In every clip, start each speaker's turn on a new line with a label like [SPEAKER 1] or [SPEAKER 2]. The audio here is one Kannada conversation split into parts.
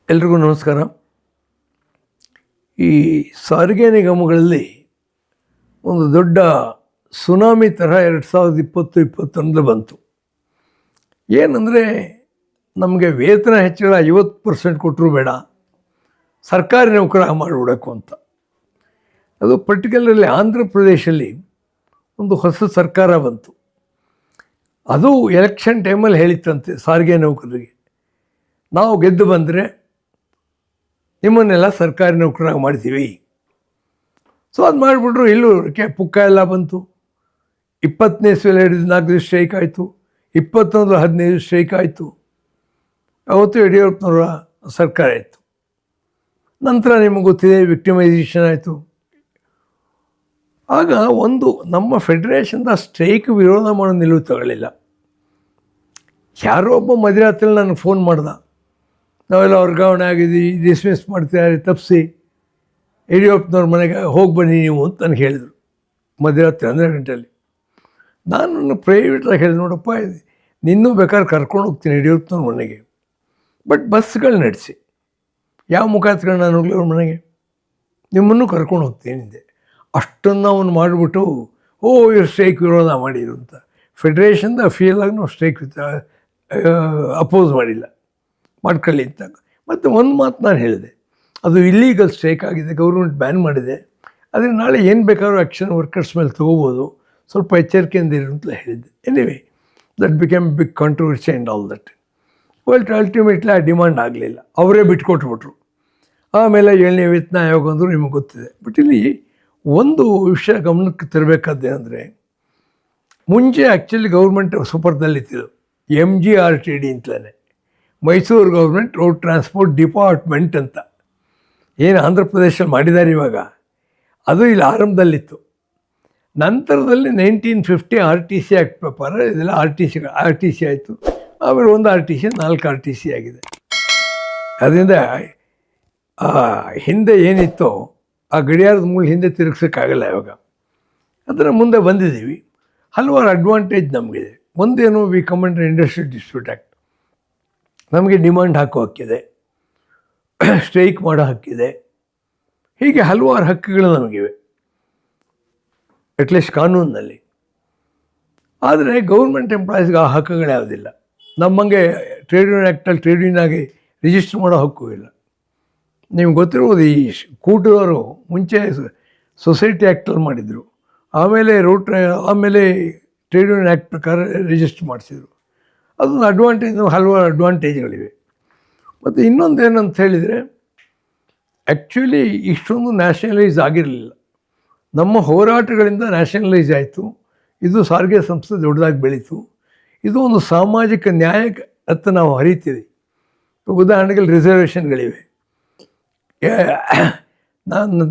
[SPEAKER 1] ಎಲ್ರಿಗೂ ನಮಸ್ಕಾರ. ಈ ಸಾರಿಗೆ ನಿಗಮಗಳಲ್ಲಿ ಒಂದು ದೊಡ್ಡ ಸುನಾಮಿ ತರಹ 2020-21 ಬಂತು. ಏನಂದರೆ, ನಮಗೆ ವೇತನ ಹೆಚ್ಚಳ 50% ಕೊಟ್ಟರೂ ಬೇಡ, ಸರ್ಕಾರಿ ನೌಕರ ಮಾಡಿಬಿಡಬೇಕು ಅಂತ. ಅದು ಪರ್ಟಿಕ್ಯುಲರ್ಲಿ ಆಂಧ್ರ ಪ್ರದೇಶಲ್ಲಿ ಒಂದು ಹೊಸ ಸರ್ಕಾರ ಬಂತು. ಅದು ಎಲೆಕ್ಷನ್ ಟೈಮಲ್ಲಿ ಹೇಳಿತ್ತಂತೆ ಸಾರಿಗೆ ನೌಕರರಿಗೆ, ನಾವು ಗೆದ್ದು ಬಂದರೆ ನಿಮ್ಮನ್ನೆಲ್ಲ ಸರ್ಕಾರಿ ನೌಕರನಾಗಿ ಮಾಡ್ತೀವಿ. ಸೊ ಅದು ಮಾಡಿಬಿಟ್ರು. ಇಲ್ಲೂ ಪುಕ್ಕ ಎಲ್ಲ ಬಂತು. 20ನೇ ಇಸ್ವಿಯಲ್ಲಿ 4 ದಿವಸ ಸ್ಟ್ರೈಕ್ ಆಯಿತು, 21-15 ಸ್ಟ್ರೈಕ್ ಆಯಿತು. ಅವತ್ತು ಯಡಿಯೂರಪ್ಪನವರ ಸರ್ಕಾರ ಇತ್ತು. ನಂತರ ನಿಮಗೆ ಗೊತ್ತಿದೆ, ವಿಕ್ಟಿಮೈಸೇಷನ್ ಆಯಿತು. ಆಗ ಒಂದು ನಮ್ಮ ಫೆಡರೇಷನ್ದ ಸ್ಟ್ರೈಕ್ ವಿರೋಧ ಮಾಡೋ ನಿಲುವು ತಗೊಳ್ಳಿಲ್ಲ. ಯಾರೋ ಒಬ್ಬ ಮಧ್ಯರಾತ್ರಿಯಲ್ಲಿ ನನಗೆ ಫೋನ್ ಮಾಡ್ದ, ನಾವೆಲ್ಲ ವರ್ಗಾವಣೆ ಆಗಿದ್ದೀವಿ, ಡಿಸ್ಮಿಸ್ ಮಾಡ್ತಿದ್ದಾರೆ, ತಪ್ಪಿಸಿ ಯಡಿಯೂರಪ್ಪನವ್ರ ಮನೆಗೆ ಹೋಗಿ ಬನ್ನಿ ನೀವು ಅಂತ ನನಗೆ ಹೇಳಿದರು. ಮಧ್ಯರಾತ್ರಿ 12 ಗಂಟೆಯಲ್ಲಿ ನಾನು ಪ್ರೈವೇಟಾಗಿ ಹೇಳಿದೆ, ನೋಡಪ್ಪ ನಿನ್ನೂ ಬೇಕಾದ್ರೆ ಕರ್ಕೊಂಡು ಹೋಗ್ತೀನಿ ಯಡಿಯೂರಪ್ಪನವ್ರ ಮನೆಗೆ, ಬಟ್ ಬಸ್ಗಳು ನಡೆಸಿ. ಯಾವ ಮುಖಾಂತರ ನಾನು ಹೋಗಲಿ ಅವ್ರ ಮನೆಗೆ, ನಿಮ್ಮನ್ನು ಕರ್ಕೊಂಡು ಹೋಗ್ತೀನಿ ಹಿಂದೆ. ಅಷ್ಟನ್ನು ಅವನು ಮಾಡಿಬಿಟ್ಟು ಇವ್ರು ಸ್ಟ್ರೈಕ್ ವಿರೋಧ ಮಾಡಿರು ಅಂತ ಫೆಡರೇಷನ್ದ ಫೀಲಾಗಿ ನಾವು ಸ್ಟ್ರೈಕ್ ಅಪೋಸ್ ಮಾಡಿಲ್ಲ, ಮಾಡ್ಕೊಳ್ಳಿ ಅಂತ. ಮತ್ತು ಒಂದು ಮಾತು ನಾನು ಹೇಳಿದೆ, ಅದು ಇಲ್ಲೀಗಲ್ ಸ್ಟ್ರೈಕ್ ಆಗಿದೆ, ಗೌರ್ಮೆಂಟ್ ಬ್ಯಾನ್ ಮಾಡಿದೆ, ಆದರೆ ನಾಳೆ ಏನು ಬೇಕಾದ್ರೂ ಆ್ಯಕ್ಷನ್ ವರ್ಕರ್ಸ್ ಮೇಲೆ ತೊಗೋಬೋದು, ಸ್ವಲ್ಪ ಎಚ್ಚರಿಕೆಯಿಂದ ಇರು ಅಂತ ಹೇಳಿದ್ದೆ. Anyway that became big controversy and all that. But ultimately ಆ ಡಿಮಾಂಡ್ ಆಗಲಿಲ್ಲ, ಅವರೇ ಬಿಟ್ಕೊಟ್ಬಿಟ್ರು. ಆಮೇಲೆ 7ನೇ ವೇತನ ಆಯೋಗ ಅಂದರೂ ನಿಮಗೆ ಗೊತ್ತಿದೆ. ಬಟ್ ಇಲ್ಲಿ ಒಂದು ವಿಷಯ ಗಮನಕ್ಕೆ ತರಬೇಕಾದ್ದೇನೆಂದರೆ, ಮುಂಚೆ ಆ್ಯಕ್ಚುಲಿ ಗೌರ್ಮೆಂಟ್ ಸುಪರ್ದಲ್ಲಿತ್ತಿದ್ದು MGRTD ಅಂತಲೇ, Mysuru government road transport department ಅಂತ. ಏನು ಆಂಧ್ರ ಪ್ರದೇಶದಲ್ಲಿ ಮಾಡಿದ್ದಾರೆ ಇವಾಗ, ಅದು ಇಲ್ಲಿ ಆರಂಭದಲ್ಲಿತ್ತು. ನಂತರದಲ್ಲಿ 1950 RTC ಆ್ಯಕ್ಟ್ ಪ್ರಕಾರ ಇದೆಲ್ಲ RTC ಆಯಿತು. ಆಮೇಲೆ ಒಂದು RTC 4 RTC ಆಗಿದೆ. ಅದರಿಂದ ಹಿಂದೆ ಏನಿತ್ತೋ ಆ ಗಡಿಯಾರದ ಮೂಲ ಹಿಂದೆ ತಿರುಗಿಸೋಕ್ಕಾಗಲ್ಲ ಇವಾಗ. ಅದರ ಮುಂದೆ ಬಂದಿದ್ದೀವಿ. ಹಲವಾರು ಅಡ್ವಾಂಟೇಜ್ ನಮಗಿದೆ. ಒಂದೇನು, we come under industrial dispute act, ನಮಗೆ ಡಿಮಾಂಡ್ ಹಾಕೋ ಹಕ್ಕಿದೆ, ಸ್ಟ್ರೈಕ್ ಮಾಡೋ ಹಕ್ಕಿದೆ, ಹೀಗೆ ಹಲವಾರು ಹಕ್ಕುಗಳು ನಮಗಿವೆ ಅಟ್ಲೀಸ್ಟ್ ಕಾನೂನಿನಲ್ಲಿ. ಆದರೆ ಗೌರ್ಮೆಂಟ್ ಎಂಪ್ಲಾಯೀಸ್ಗೆ ಆ ಹಕ್ಕುಗಳು ಯಾವುದಿಲ್ಲ. ನಮ್ಮಂಗೆ ಟ್ರೇಡ್ ಯೂನಿಯನ್ ಆ್ಯಕ್ಟಲ್ಲಿ ಟ್ರೇಡ್ ಯೂನಿಯನ್ ಆಗಿ ರಿಜಿಸ್ಟರ್ ಮಾಡೋ ಹಕ್ಕು ಇಲ್ಲ. ನಿಮ್ಗೆ ಗೊತ್ತಿರ್ಬೋದು, ಈ ಕೂಟದವರು ಮುಂಚೆ ಸೊಸೈಟಿ ಆ್ಯಕ್ಟಲ್ಲಿ ಮಾಡಿದರು, ಆಮೇಲೆ ಆಮೇಲೆ ಟ್ರೇಡ್ ಯೂನಿಯನ್ ಆ್ಯಕ್ಟ್ ಪ್ರಕಾರ ರಿಜಿಸ್ಟರ್ ಮಾಡಿಸಿದರು. ಅದೊಂದು ಅಡ್ವಾಂಟೇಜ್, ಹಲವಾರು ಅಡ್ವಾಂಟೇಜ್ಗಳಿವೆ. ಮತ್ತು ಇನ್ನೊಂದು ಏನಂತ ಹೇಳಿದರೆ, ಆ್ಯಕ್ಚುಲಿ ಇಷ್ಟೊಂದು ನ್ಯಾಷನಲೈಸ್ ಆಗಿರಲಿಲ್ಲ. ನಮ್ಮ ಹೋರಾಟಗಳಿಂದ ನ್ಯಾಷನಲೈಸ್ ಆಯಿತು. ಇದು ಸಾರಿಗೆ ಸಂಸ್ಥೆ ದೊಡ್ಡದಾಗಿ ಬೆಳೀತು. ಇದು ಒಂದು ಸಾಮಾಜಿಕ ನ್ಯಾಯಕ್ಕೆ ಅಂತ ನಾವು ಹರಿತೀವಿ. ಉದಾಹರಣೆಗೆ ರಿಸರ್ವೇಷನ್ಗಳಿವೆ.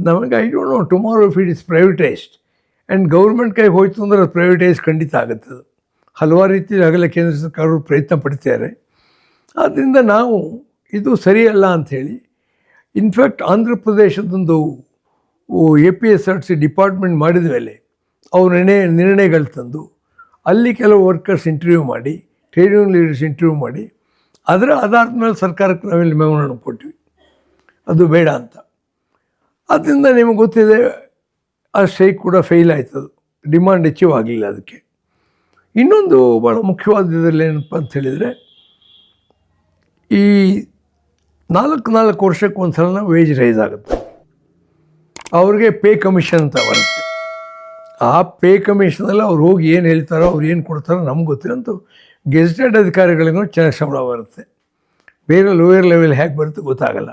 [SPEAKER 1] ನಮಗೆ I don't know tomorrow if it is privatized and government ಕೈಗೆ ಹೋಯ್ತು ಅಂದರೆ ಅದು ಪ್ರೈವೇಟೈಸ್ ಖಂಡಿತ ಆಗುತ್ತೆ. ಅದು ಹಲವಾರು ರೀತಿ ಆಗಲೇ ಕೇಂದ್ರ ಸರ್ಕಾರವು ಪ್ರಯತ್ನ ಪಡ್ತಿದ್ದಾರೆ. ಆದ್ದರಿಂದ ನಾವು ಇದು ಸರಿಯಲ್ಲ ಅಂಥೇಳಿ, ಇನ್ಫ್ಯಾಕ್ಟ್ ಆಂಧ್ರ ಪ್ರದೇಶದೊಂದು APSRTC ಡಿಪಾರ್ಟ್ಮೆಂಟ್ ಮಾಡಿದ ಮೇಲೆ ಅವ್ರ ನಿರ್ಣಯಗಳು ತಂದು ಅಲ್ಲಿ ಕೆಲವು ವರ್ಕರ್ಸ್ ಇಂಟರ್ವ್ಯೂ ಮಾಡಿ, ಟ್ರೇಡ್ ಯೂನಿಯನ್ ಲೀಡರ್ಸ್ ಇಂಟರ್ವ್ಯೂ ಮಾಡಿ, ಅದರ ಆಧಾರದ ಮೇಲೆ ಸರ್ಕಾರಕ್ಕೆ ನಾವಿಲ್ಲಿ ಮೆಮೊರಾಂಡಮ್ ಕೊಟ್ವಿ, ಅದು ಬೇಡ ಅಂತ. ಆದ್ದರಿಂದ ನಿಮಗೆ ಗೊತ್ತಿದೆ, ಆ ಸ್ಟ್ರೈಕ್ ಕೂಡ ಫೇಲ್ ಆಯ್ತದು, ಡಿಮಾಂಡ್ ಅಚೀವ್ ಆಗಲಿಲ್ಲ ಅದಕ್ಕೆ. ಇನ್ನೊಂದು ಭಾಳ ಮುಖ್ಯವಾದ ಇದರಲ್ಲಿ ಏನಪ್ಪ ಅಂತ ಹೇಳಿದರೆ, ಈ 4 ವರ್ಷಕ್ಕೆ ಒಂದು ಸಲ ವೇಜ್ ರೈಸ್ ಆಗುತ್ತೆ. ಅವ್ರಿಗೆ ಪೇ ಕಮಿಷನ್ ಅಂತ ಬರುತ್ತೆ. ಆ ಪೇ ಕಮಿಷನಲ್ಲಿ ಅವ್ರು ಹೋಗಿ ಏನು ಹೇಳ್ತಾರೋ, ಅವ್ರು ಏನು ಕೊಡ್ತಾರೋ ನಮ್ಗೆ ಗೊತ್ತಿರೋಂಥ ಗೆಜೆಟೆಡ್ ಅಧಿಕಾರಿಗಳಿಗೂ ಚೆನ್ನಾಗಿ ಸಂಬಳ ಬರುತ್ತೆ. ಬೇರೆ ಲೋಯರ್ ಲೆವೆಲ್ ಹೇಗೆ ಬರುತ್ತೆ ಗೊತ್ತಾಗಲ್ಲ.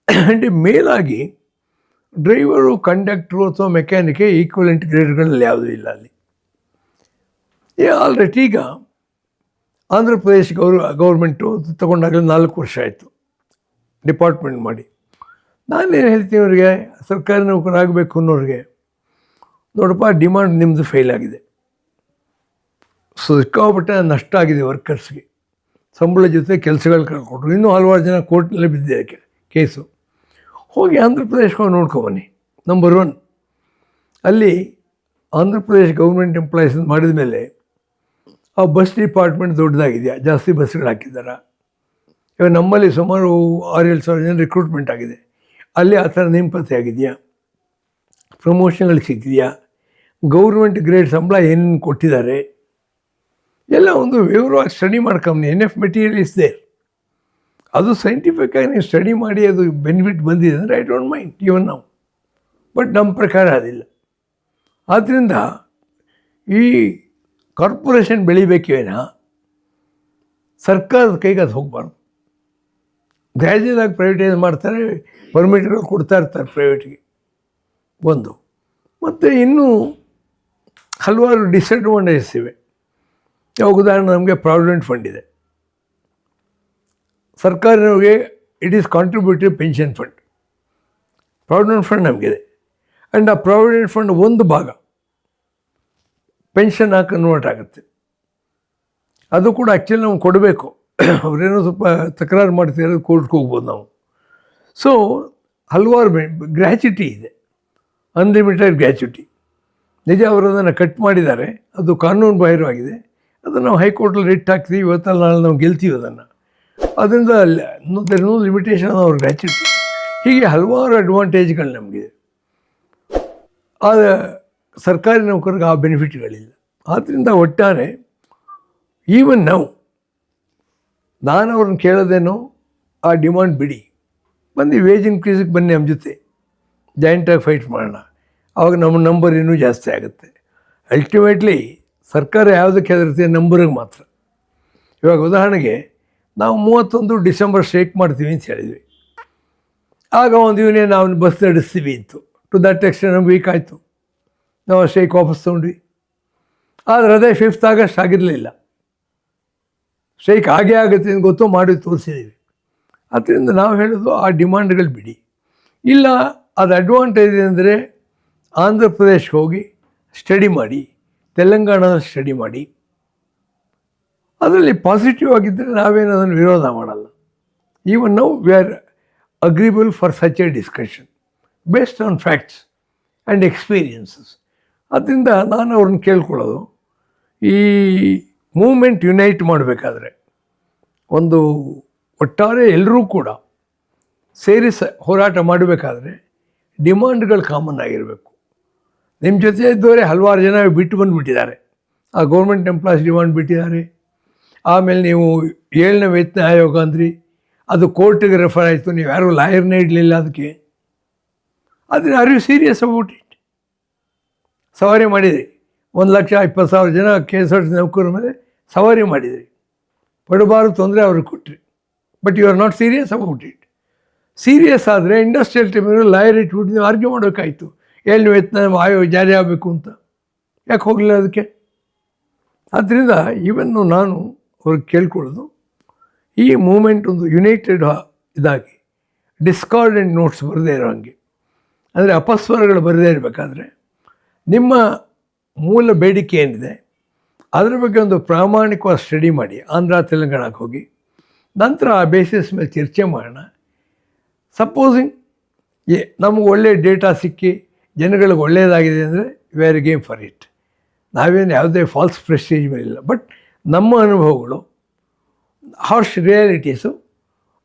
[SPEAKER 1] ಆ್ಯಂಡ್ ಮೇಲಾಗಿ ಡ್ರೈವರು, ಕಂಡಕ್ಟ್ರು ಅಥವಾ ಮೆಕ್ಯಾನಿಕೆ ಈಕ್ವಲೆಂಟ್ ಗ್ರೇಡ್ಗಳಲ್ಲಿ ಯಾವುದೂ ಇಲ್ಲ ಅಲ್ಲಿ. ಆಲ್ರೆಡಿ ಈಗ ಆಂಧ್ರ ಪ್ರದೇಶ ಗೌರ್ಮೆಂಟು ತಗೊಂಡಾಗಲೇ 4 ವರ್ಷ ಆಯಿತು ಡಿಪಾರ್ಟ್ಮೆಂಟ್ ಮಾಡಿ. ನಾನೇನು ಹೇಳ್ತೀನಿ ಅವ್ರಿಗೆ, ಸರ್ಕಾರಿ ನೌಕರಾಗಬೇಕು ಅನ್ನೋರಿಗೆ, ನೋಡಪ್ಪ ಡಿಮಾಂಡ್ ನಿಮ್ಮದು ಫೇಲ್ ಆಗಿದೆ, ಸಿಕ್ಕಾಪಟ್ಟೆ ನಷ್ಟ ಆಗಿದೆ ವರ್ಕರ್ಸ್ಗೆ, ಸಂಬಳ ಜೊತೆ ಕೆಲಸಗಳು ಕಳ್ಕೊಟ್ರು, ಇನ್ನೂ ಹಲವಾರು ಜನ ಕೋರ್ಟ್ನಲ್ಲೇ ಬಿದ್ದಿದೆ ಕೇಸು. ಹೋಗಿ ಆಂಧ್ರ ಪ್ರದೇಶಕ್ಕೆ ಹೋಗಿ ನೋಡ್ಕೊಬನ್ನಿ. ನಂಬರ್ 1, ಅಲ್ಲಿ ಆಂಧ್ರ ಪ್ರದೇಶ ಗೌರ್ಮೆಂಟ್ ಎಂಪ್ಲಾಯೀಸ್ ಮಾಡಿದ ಮೇಲೆ ಆ ಬಸ್ ಡಿಪಾರ್ಟ್ಮೆಂಟ್ ದೊಡ್ಡದಾಗಿದೆಯಾ, ಜಾಸ್ತಿ ಬಸ್ಗಳು ಹಾಕಿದ್ದಾರೆ, ಇವಾಗ ನಮ್ಮಲ್ಲಿ ಸುಮಾರು 6-7 ಸಾವಿರ ಜನ ರಿಕ್ರೂಟ್ಮೆಂಟ್ ಆಗಿದೆ. ಅಲ್ಲಿ ಆ ಥರ ನೇಮಕಾತಿ ಆಗಿದೆಯಾ, ಪ್ರಮೋಷನ್ಗಳು ಸಿಕ್ಕಿದೆಯಾ, ಗೌರ್ಮೆಂಟ್ ಗ್ರೇಡ್ ಸಂಬಳ ಏನೇನು ಕೊಟ್ಟಿದ್ದಾರೆ, ಎಲ್ಲ ಒಂದು ವಿವರವಾಗಿ ಸ್ಟಡಿ ಮಾಡ್ಕೊಂಬನಿ. NF material is there. ಅದು ಸೈಂಟಿಫಿಕ್ಕಾಗಿ ನೀವು ಸ್ಟಡಿ ಮಾಡಿ ಅದು ಬೆನಿಫಿಟ್ ಬಂದಿದೆ ಅಂದರೆ ಐ ಡೋಂಟ್ ಮೈಂಡ್ ಇವನ್ ನಾವು. ಬಟ್ ನಮ್ಮ ಪ್ರಕಾರ ಅದಿಲ್ಲ. ಆದ್ದರಿಂದ ಈ ಕಾರ್ಪೊರೇಷನ್ ಬೆಳಿಬೇಕೇನ ಸರ್ಕಾರದ ಕೈಗೆ ಅದು ಹೋಗಬಾರ್ದು. ಗ್ರ್ಯಾಜುಯಲಾಗಿ ಪ್ರೈವೇಟೈಸ್ ಮಾಡ್ತಾರೆ, ಪರ್ಮಿಟ್ಗಳು ಕೊಡ್ತಾ ಇರ್ತಾರೆ ಪ್ರೈವೇಟ್ಗೆ ಒಂದು. ಮತ್ತು ಇನ್ನೂ ಹಲವಾರು ಡಿಸಡ್ವಾಂಟೇಜಸ್ ಇವೆ. ಯಾವ ಉದಾಹರಣೆ, ನಮಗೆ ಪ್ರಾವಿಡೆಂಟ್ ಫಂಡ್ ಇದೆ, ಸರ್ಕಾರನವ್ರಿಗೆ it is contributive pension fund. Provident fund ನಮಗಿದೆ. ಆ್ಯಂಡ್ ಆ ಪ್ರಾವಿಡೆಂಟ್ ಫಂಡ್ ಒಂದು ಭಾಗ ಪೆನ್ಷನ್ ಕನ್ವರ್ಟ್ ಆಗುತ್ತೆ. ಅದು ಕೂಡ ಆ್ಯಕ್ಚುಲಿ ನಾವು ಕೊಡಬೇಕು. ಅವರೇನೋ ಸ್ವಲ್ಪ ತಕರಾರು ಮಾಡ್ತಿರೋದು ಕೋರ್ಟ್ಗೆ ಹೋಗ್ಬೋದು ನಾವು. ಸೊ ಹಲವಾರು ಗ್ರ್ಯಾಚ್ಯುಟಿ ಇದೆ, ಅನ್ಲಿಮಿಟೆಡ್ ಗ್ರ್ಯಾಚ್ಯುಟಿ. ನಿಜ ಅವರು ಅದನ್ನು ಕಟ್ ಮಾಡಿದ್ದಾರೆ, ಅದು ಕಾನೂನು ಬಾಹಿರವಾಗಿದೆ. ಅದನ್ನು ನಾವು ಹೈಕೋರ್ಟಲ್ಲಿ ರಿಟ್ ಹಾಕ್ತೀವಿ, ಇವತ್ತಲ್ಲಿ ನಾಳೆ ನಾವು ಗೆಲ್ತೀವಿ ಅದನ್ನು. ಅದರಿಂದ ದೆರ್ ನೋ ಲಿಮಿಟೇಷನ್ ಅವ್ರ ಗ್ರ್ಯಾಚ್ಯುಟಿ. ಹೀಗೆ ಹಲವಾರು ಅಡ್ವಾಂಟೇಜ್ಗಳು ನಮಗಿದೆ. ಆದರೆ ಸರ್ಕಾರಿ ನೌಕರಿಗೆ ಆ ಬೆನಿಫಿಟ್ಗಳಿಲ್ಲ. ಆದ್ದರಿಂದ ಒಟ್ಟಾರೆ ಈವನ್ ನಾನು ಅವ್ರನ್ನ ಕೇಳೋದೇನೋ ಆ ಡಿಮಾಂಡ್ ಬಿಡಿ, ಬಂದು ವೇಜ್ ಇನ್ಕ್ರೀಸಿಗೆ ಬನ್ನಿ, ನಮ್ಮ ಜೊತೆ ಜಾಯಿಂಟಾಗಿ ಫೈಟ್ ಮಾಡೋಣ. ಆವಾಗ ನಮ್ಮ ನಂಬರ್ ಇನ್ನೂ ಜಾಸ್ತಿ ಆಗುತ್ತೆ. ಅಲ್ಟಿಮೇಟ್ಲಿ ಸರ್ಕಾರ ಯಾವುದಕ್ಕೆ ಹೆದರುತ್ತೆ, ನಂಬರಿಗೆ ಮಾತ್ರ. ಇವಾಗ ಉದಾಹರಣೆಗೆ ನಾವು 31 ಡಿಸೆಂಬರ್ ಸ್ಟ್ರೈಕ್ ಮಾಡ್ತೀವಿ ಅಂತ ಹೇಳಿದ್ವಿ. ಆಗ ಒಂದು ಯೂನಿಯನ್ ನಾವು ಬಸ್ ನಡೆಸ್ತೀವಿ ಇತ್ತು. ಟು ದಟ್ ಎಕ್ಸ್ಟೆಂಟ್ ನಮ್ಗೆ ವೀಕ್ ಆಯಿತು, ನಾವು ಸ್ಟ್ರೈಕ್ ವಾಪಸ್ ತೊಗೊಂಡ್ವಿ. ಆದರೆ ಅದೇ 5th ಆಗಸ್ಟ್ ಆಗಿರಲಿಲ್ಲ. ಸ್ಟ್ರೈಕ್ ಆಗೇ ಆಗುತ್ತೆ ಅಂತ ಗೊತ್ತು, ಮಾಡಿ ತೋರಿಸಿದ್ದೀವಿ. ಅದರಿಂದ ನಾವು ಹೇಳೋದು ಆ ಡಿಮಾಂಡ್ಗಳು ಬಿಡಿ. ಇಲ್ಲ ಅದು ಅಡ್ವಾಂಟೇಜ್ ಅಂದರೆ ಆಂಧ್ರ ಪ್ರದೇಶಕ್ಕೆ ಹೋಗಿ ಸ್ಟಡಿ ಮಾಡಿ, ತೆಲಂಗಾಣದಲ್ಲಿ ಸ್ಟಡಿ ಮಾಡಿ, ಅದರಲ್ಲಿ ಪಾಸಿಟಿವ್ ಆಗಿದ್ದರೆ ನಾವೇನು ಅದನ್ನು ವಿರೋಧ ಮಾಡಲ್ಲ. Even now we are agreeable for such a discussion based on facts and experiences. ಅದರಿಂದ ನಾನು ಅವ್ರನ್ನ ಕೇಳ್ಕೊಳ್ಳೋದು, ಈ ಮೂಮೆಂಟ್ ಯುನೈಟ್ ಮಾಡಬೇಕಾದ್ರೆ, ಒಂದು ಒಟ್ಟಾರೆ ಎಲ್ಲರೂ ಕೂಡ ಸೇರಿ ಹೋರಾಟ ಮಾಡಬೇಕಾದ್ರೆ ಡಿಮಾಂಡ್ಗಳು ಕಾಮನ್ ಆಗಿರಬೇಕು. ನಿಮ್ಮ ಜೊತೆ ಇದ್ದವರೇ ಹಲವಾರು ಜನ ಬಿಟ್ಟು ಬಂದುಬಿಟ್ಟಿದ್ದಾರೆ. ಆ ಗೌರ್ಮೆಂಟ್ ಎಂಪ್ಲಾಯ್ಸ್ ಡಿಮಾಂಡ್ ಬಿಟ್ಟಿದ್ದಾರೆ. ಆಮೇಲೆ ನೀವು 7ನೇ ವೇತನ ಆಯೋಗ ಅಂದ್ರಿ, ಅದು ಕೋರ್ಟಿಗೆ ರೆಫರ್ ಆಯಿತು, ನೀವು ಯಾರೂ ಲಾಯರ್ನೇ ಇಡಲಿಲ್ಲ ಅದಕ್ಕೆ. ಆದರೆ are you serious about it? ಸವಾರಿ ಮಾಡಿದ್ರಿ, 1,20,000 ಜನ KSRTC ನೌಕರರ ಮೇಲೆ ಸವಾರಿ ಮಾಡಿದ್ರಿ, ಪಡಬಾರದು ತೊಂದರೆ ಅವ್ರಿಗೆ ಕೊಟ್ಟರಿ. But you are not serious about it. Serious ಆದರೆ ಇಂಡಸ್ಟ್ರಿಯಲ್ ಟ್ರಿಬ್ಯುನಲ್ ಲಾಯರ್ ಇಟ್ಬಿಟ್ಟು ನೀವು ಆರ್ಗ್ಯೂ ಮಾಡಬೇಕಾಯಿತು, 7ನೇ ವೇತನ ಆಯೋಗ ಜಾರಿ ಆಗಬೇಕು ಅಂತ. ಯಾಕೆ ಹೋಗಲಿಲ್ಲ ಅದಕ್ಕೆ? ಆದ್ದರಿಂದ ಇವನ್ನು ನಾನು ಅವ್ರಿಗೆ ಕೇಳ್ಕೊಳ್ಳೋದು, ಈ ಮೂಮೆಂಟ್ ಒಂದು ಯುನೈಟೆಡ್ ಇದಾಗಿ ಡಿಸ್ಕಾರ್ಡೆಂಟ್ ನೋಟ್ಸ್ ಬರದೇ ಇರೋ ಹಾಗೆ, ಅಂದರೆ ಅಪಸ್ವರಗಳು ಬರದೇ ಇರಬೇಕಾದ್ರೆ ನಿಮ್ಮ ಮೂಲ ಬೇಡಿಕೆ ಏನಿದೆ ಅದರ ಬಗ್ಗೆ ಒಂದು ಪ್ರಾಮಾಣಿಕವಾದ ಸ್ಟಡಿ ಮಾಡಿ, ಆಂಧ್ರ ತೆಲಂಗಾಣಕ್ಕೆ ಹೋಗಿ, ನಂತರ ಆ ಬೇಸಿಸ್ ಮೇಲೆ ಚರ್ಚೆ ಮಾಡೋಣ. ಸಪೋಸಿಂಗ್ ನಮಗೆ ಒಳ್ಳೆಯ ಡೇಟಾ ಸಿಕ್ಕಿ ಜನಗಳಿಗೆ ಒಳ್ಳೆಯದಾಗಿದೆ ಅಂದರೆ we are game for it. ನಾವೇನು ಯಾವುದೇ ಫಾಲ್ಸ್ ಪ್ರೆಸ್ಟೀಜ್ ಮೇಲಿಲ್ಲ. ಬಟ್ ನಮ್ಮ ಅನುಭವಗಳು, ಹಾರ್ಶ್ ರಿಯಾಲಿಟೀಸು,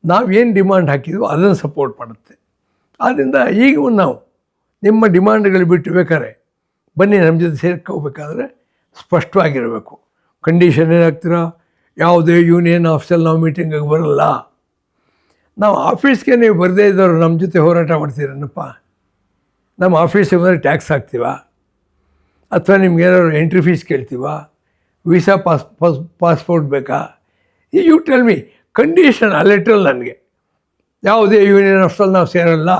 [SPEAKER 1] ನಾವೇನು ಡಿಮಾಂಡ್ ಹಾಕಿದ್ವೋ ಅದನ್ನು ಸಪೋರ್ಟ್ ಮಾಡುತ್ತೆ. ಆದ್ದರಿಂದ ಈಗ ನಾವು ನಿಮ್ಮ ಡಿಮಾಂಡ್ಗಳು ಬಿಟ್ಟು ಬೇಕಾದ್ರೆ ಬನ್ನಿ ನಮ್ಮ ಜೊತೆ ಸೇರ್ಕೋಬೇಕಾದ್ರೆ ಸ್ಪಷ್ಟವಾಗಿರಬೇಕು. ಕಂಡೀಷನ್ ಏನಾಗ್ತೀರಾ, ಯಾವುದೇ ಯೂನಿಯನ್ ಆಫೀಸಲ್ಲಿ ನಾವು ಮೀಟಿಂಗಿಗೆ ಬರಲ್ಲ. ನಾವು ಆಫೀಸ್ಗೆ ನೀವು ಬರದೇ ಇದ್ದವರು ನಮ್ಮ ಜೊತೆ ಹೋರಾಟ ಮಾಡ್ತೀರನ್ನಪ್ಪ. ನಮ್ಮ ಆಫೀಸಿಗೆ ಬಂದರೆ ಟ್ಯಾಕ್ಸ್ ಹಾಕ್ತೀವ, ಅಥವಾ ನಿಮ್ಗೇನಾದ್ರು ಎಂಟ್ರಿ ಫೀಸ್ ಕೇಳ್ತೀವ, ವೀಸಾ ಪಾಸ್ಪೋರ್ಟ್ ಬೇಕಾ? ಯು ಟೆಲ್ ಮಿ ಕಂಡೀಷನ್ ಆ ಲೆಟ್ರಲ್ಲಿ ನನಗೆ ಯಾವುದೇ ಯೂನಿಯನ್ ಆಫೀಸಲ್ಲಿ ನಾವು ಸೇರಲ್ಲ.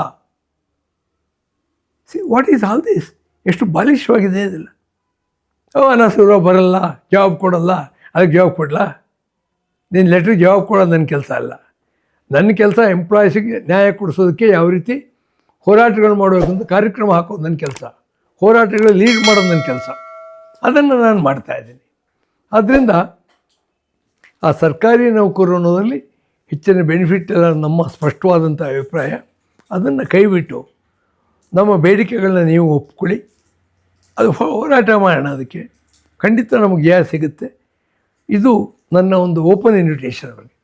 [SPEAKER 1] See what is all this? ಎಷ್ಟು ಬಾಲಿಶವಾಗಿದೆ ಇದೆಲ್ಲ. ಅನಸೂರ ಬರಲ್ಲ, ಜವಾಬ್ ಕೊಡಲ್ಲ, ಅದಕ್ಕೆ ಜವಾಬ್ ಕೊಡಲ್ಲ. ನಿನ್ನ ಲೆಟ್ರಿಗೆ ಜವಾಬ್ ಕೊಡೋದು ನನ್ನ ಕೆಲಸ ಅಲ್ಲ. ನನ್ನ ಕೆಲಸ ಎಂಪ್ಲಾಯೀಸಿಗೆ ನ್ಯಾಯ ಕೊಡಿಸೋದಕ್ಕೆ ಯಾವ ರೀತಿ ಹೋರಾಟಗಳು ಮಾಡಬೇಕು ಅಂತ ಕಾರ್ಯಕ್ರಮ ಹಾಕೋದು ನನ್ನ ಕೆಲಸ, ಹೋರಾಟಗಳು ಲೀಡ್ ಮಾಡೋದು ನನ್ನ ಕೆಲಸ. ಅದನ್ನು ನಾನು ಮಾಡ್ತಾಯಿದ್ದೀನಿ. ಆದ್ದರಿಂದ ಆ ಸರ್ಕಾರಿ ನೌಕರರು ಅನ್ನೋದರಲ್ಲಿ ಹೆಚ್ಚಿನ ಬೆನಿಫಿಟ್ ಎಲ್ಲ ನಮ್ಮ ಸ್ಪಷ್ಟವಾದಂಥ ಅಭಿಪ್ರಾಯ. ಅದನ್ನು ಕೈಬಿಟ್ಟು ನಮ್ಮ ಬೇಡಿಕೆಗಳನ್ನ ನೀವು ಒಪ್ಕೊಳ್ಳಿ, ಅದು ಹೋರಾಟ ಮಾಡೋಣ. ಅದಕ್ಕೆ ಖಂಡಿತ ನಮಗೆ ನ್ಯಾಯ ಸಿಗುತ್ತೆ. ಇದು ನನ್ನ ಒಂದು ಓಪನ್ ಇನ್ವಿಟೇಷನ್ ಅವರಿಗೆ.